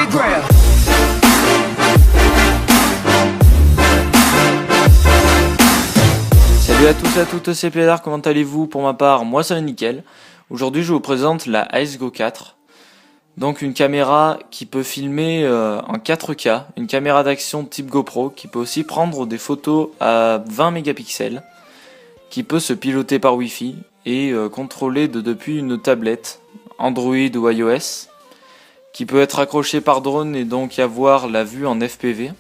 Instagram. Salut à tous et à toutes, c'est Plédard, comment allez-vous? Pour ma part, moi ça va nickel. Aujourd'hui je vous présente la Ace Go 4. Donc une caméra qui peut filmer en 4K, une caméra d'action type GoPro qui peut aussi prendre des photos à 20 mégapixels, qui peut se piloter par Wi-Fi et contrôler depuis une tablette Android ou iOS, qui peut être accrochée par drone et donc avoir la vue en FPV,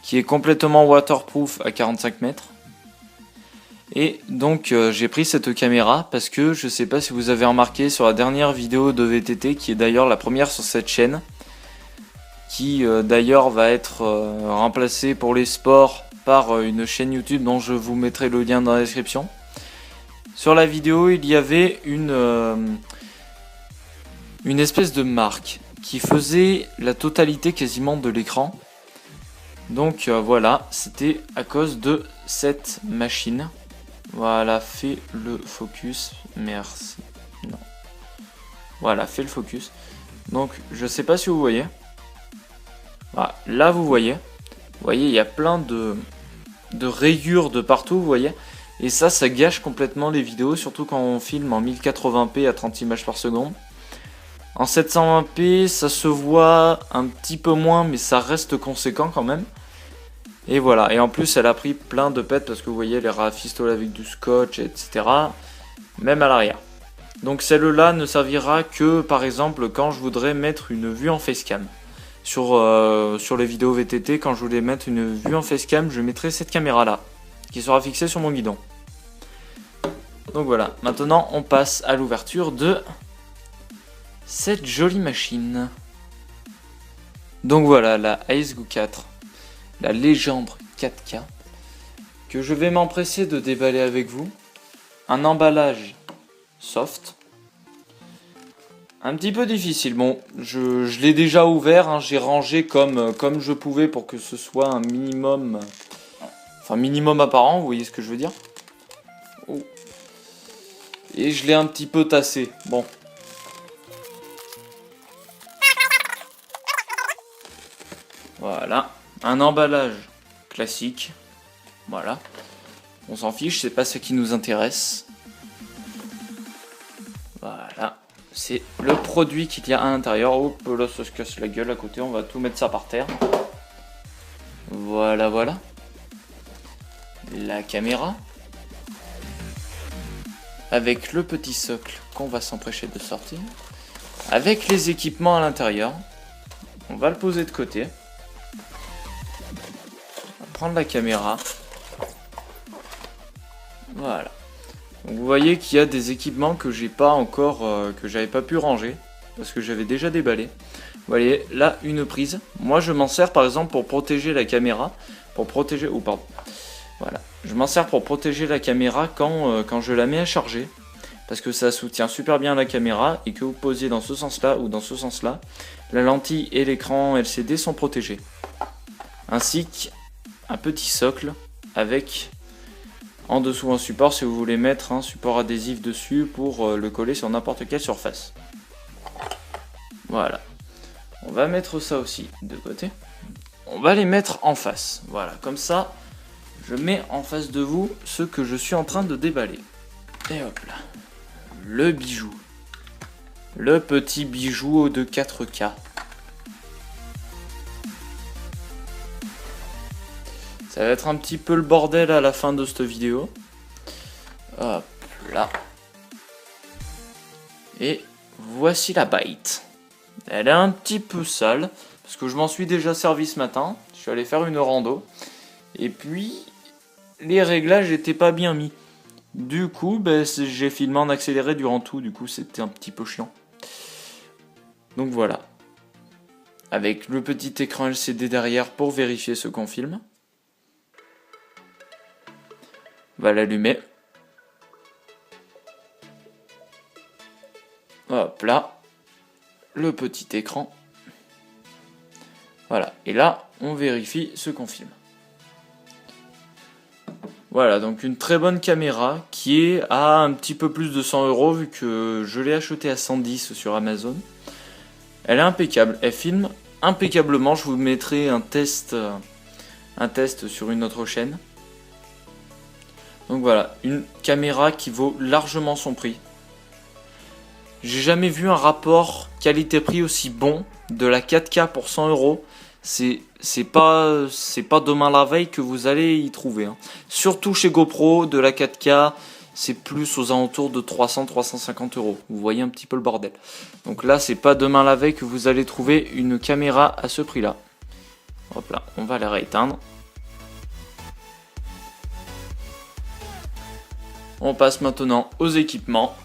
qui est complètement waterproof à 45 mètres. Et donc j'ai pris cette caméra parce que je sais pas si vous avez remarqué sur la dernière vidéo de VTT, qui est d'ailleurs la première sur cette chaîne, qui d'ailleurs va être remplacée pour les sports par une chaîne YouTube dont je vous mettrai le lien dans la description. Sur la vidéo il y avait une espèce de marque qui faisait la totalité quasiment de l'écran. Donc voilà, c'était à cause de cette machine. Voilà, fais le focus, merci. Non. Voilà, fais le focus. Donc, je sais pas si vous voyez. Voilà, là vous voyez. Vous voyez, il y a plein de rayures de partout, vous voyez. Et ça gâche complètement les vidéos, surtout quand on filme en 1080p à 30 images par seconde. En 720p, ça se voit un petit peu moins, mais ça reste conséquent quand même. Et voilà, et en plus elle a pris plein de pètes parce que vous voyez, elle est rafistolée avec du scotch, etc. Même à l'arrière. Donc celle-là ne servira que par exemple quand je voudrais mettre une vue en facecam. Sur les vidéos VTT, quand je voulais mettre une vue en facecam, je mettrai cette caméra-là, qui sera fixée sur mon guidon. Donc voilà, maintenant on passe à l'ouverture de cette jolie machine. Donc voilà, la Ace Go 4. La légende 4K, que je vais m'empresser de déballer avec vous. Un emballage soft, un petit peu difficile. Bon, je l'ai déjà ouvert, hein, j'ai rangé comme je pouvais pour que ce soit un minimum, enfin minimum apparent, vous voyez ce que je veux dire. Oh. Et je l'ai un petit peu tassé. Bon. Voilà. Un emballage classique, voilà, on s'en fiche, c'est pas ce qui nous intéresse. Voilà, c'est le produit qu'il y a à l'intérieur. Hop là, ça se casse la gueule à côté, on va tout mettre ça par terre. Voilà, voilà. La caméra, avec le petit socle qu'on va s'emprêcher de sortir, avec les équipements à l'intérieur. On va le poser de côté. Prendre la caméra, voilà. Donc vous voyez qu'il y a des équipements que j'ai pas encore, que j'avais pas pu ranger parce que j'avais déjà déballé. Vous voyez là une prise. Moi je m'en sers par exemple pour protéger la caméra, voilà. Je m'en sers pour protéger la caméra quand je la mets à charger, parce que ça soutient super bien la caméra et que vous posiez dans ce sens-là ou dans ce sens-là, la lentille et l'écran LCD sont protégés, ainsi qu'un petit socle avec en dessous un support si vous voulez mettre un support adhésif dessus pour le coller sur n'importe quelle surface. Voilà. On va mettre ça aussi de côté. On va les mettre en face. Voilà, comme ça, je mets en face de vous ce que je suis en train de déballer. Et hop là. Le bijou. Le petit bijou de 4K. Ça va être un petit peu le bordel à la fin de cette vidéo. Hop là. Et voici la bite. Elle est un petit peu sale, parce que je m'en suis déjà servi ce matin. Je suis allé faire une rando. Et puis, les réglages n'étaient pas bien mis. Du coup, j'ai filmé en accéléré durant tout. Du coup, c'était un petit peu chiant. Donc voilà. Avec le petit écran LCD derrière pour vérifier ce qu'on filme. On va l'allumer. Hop là. Le petit écran. Voilà. Et là, on vérifie ce qu'on filme. Voilà, donc une très bonne caméra qui est à un petit peu plus de 100 € vu que je l'ai acheté à 110 sur Amazon. Elle est impeccable, elle filme impeccablement. Je vous mettrai un test sur une autre chaîne. Donc voilà, une caméra qui vaut largement son prix. J'ai jamais vu un rapport qualité-prix aussi bon de la 4K pour 100 €. C'est pas demain la veille que vous allez y trouver. Hein. Surtout chez GoPro, de la 4K, c'est plus aux alentours de 300-350 €. Vous voyez un petit peu le bordel. Donc là, c'est pas demain la veille que vous allez trouver une caméra à ce prix-là. Hop là, on va la rééteindre. On passe maintenant aux équipements.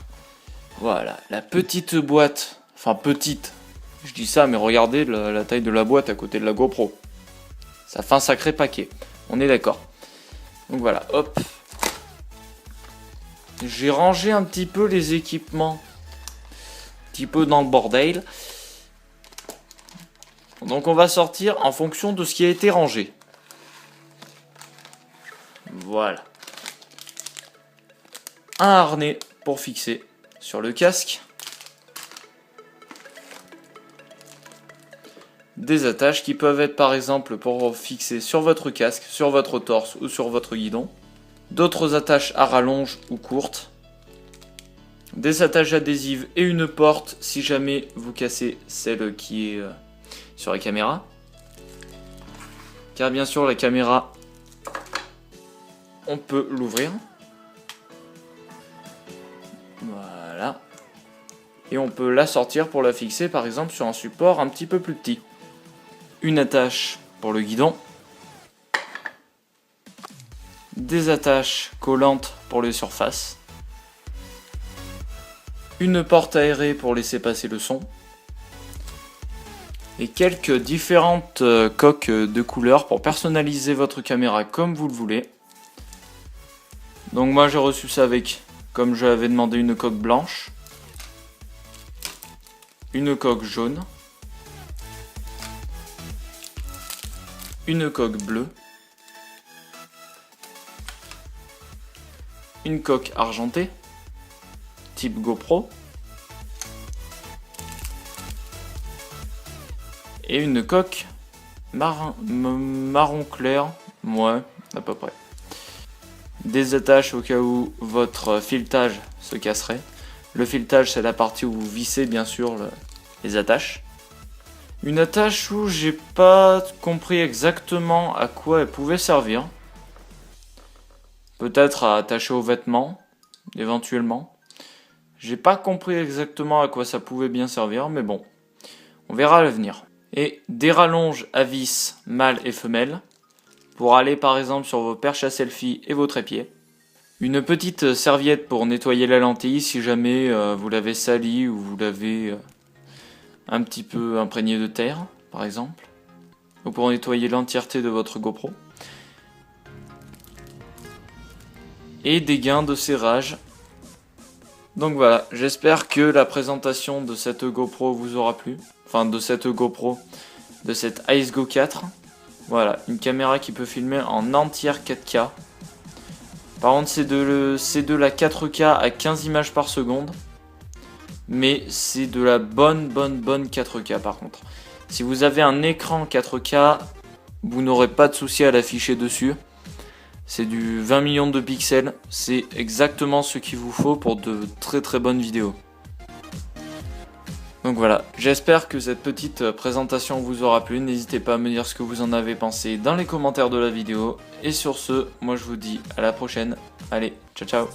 Voilà, la petite boîte. Enfin, petite. Je dis ça, mais regardez la taille de la boîte à côté de la GoPro. Ça fait un sacré paquet. On est d'accord. Donc voilà, hop. J'ai rangé un petit peu les équipements. Un petit peu dans le bordel. Donc on va sortir en fonction de ce qui a été rangé. Voilà. Un harnais pour fixer sur le casque. Des attaches qui peuvent être par exemple pour fixer sur votre casque, sur votre torse ou sur votre guidon. D'autres attaches à rallonge ou courtes. Des attaches adhésives et une porte si jamais vous cassez celle qui est sur la caméra. Car bien sûr la caméra, on peut l'ouvrir. Voilà. Et on peut la sortir pour la fixer par exemple sur un support un petit peu plus petit. Une attache pour le guidon. Des attaches collantes pour les surfaces. Une porte aérée pour laisser passer le son. Et quelques différentes coques de couleurs pour personnaliser votre caméra comme vous le voulez. Donc moi j'ai reçu ça avec, comme je l'avais demandé, une coque blanche. Une coque jaune. Une coque bleue. Une coque argentée, type GoPro. Et une coque marron clair, ouais, à peu près. Des attaches au cas où votre filetage se casserait. Le filetage, c'est la partie où vous vissez bien sûr les attaches. Une attache où j'ai pas compris exactement à quoi elle pouvait servir. Peut-être à attacher aux vêtements, éventuellement. J'ai pas compris exactement à quoi ça pouvait bien servir, mais bon, on verra à l'avenir. Et des rallonges à vis mâles et femelles, pour aller par exemple sur vos perches à selfie et vos trépieds. Une petite serviette pour nettoyer la lentille si jamais vous l'avez salie ou vous l'avez un petit peu imprégné de terre, par exemple. Ou pour nettoyer l'entièreté de votre GoPro. Et des gains de serrage. Donc voilà, j'espère que la présentation de cette GoPro vous aura plu. Enfin, de cette GoPro, de cette Ice Go 4. Voilà, une caméra qui peut filmer en entière 4K. Par contre, c'est de la 4K à 15 images par seconde. Mais c'est de la bonne 4K par contre. Si vous avez un écran 4K, vous n'aurez pas de souci à l'afficher dessus. C'est du 20 millions de pixels. C'est exactement ce qu'il vous faut pour de très bonnes vidéos. Donc voilà, j'espère que cette petite présentation vous aura plu. N'hésitez pas à me dire ce que vous en avez pensé dans les commentaires de la vidéo. Et sur ce, moi je vous dis à la prochaine. Allez, ciao ciao.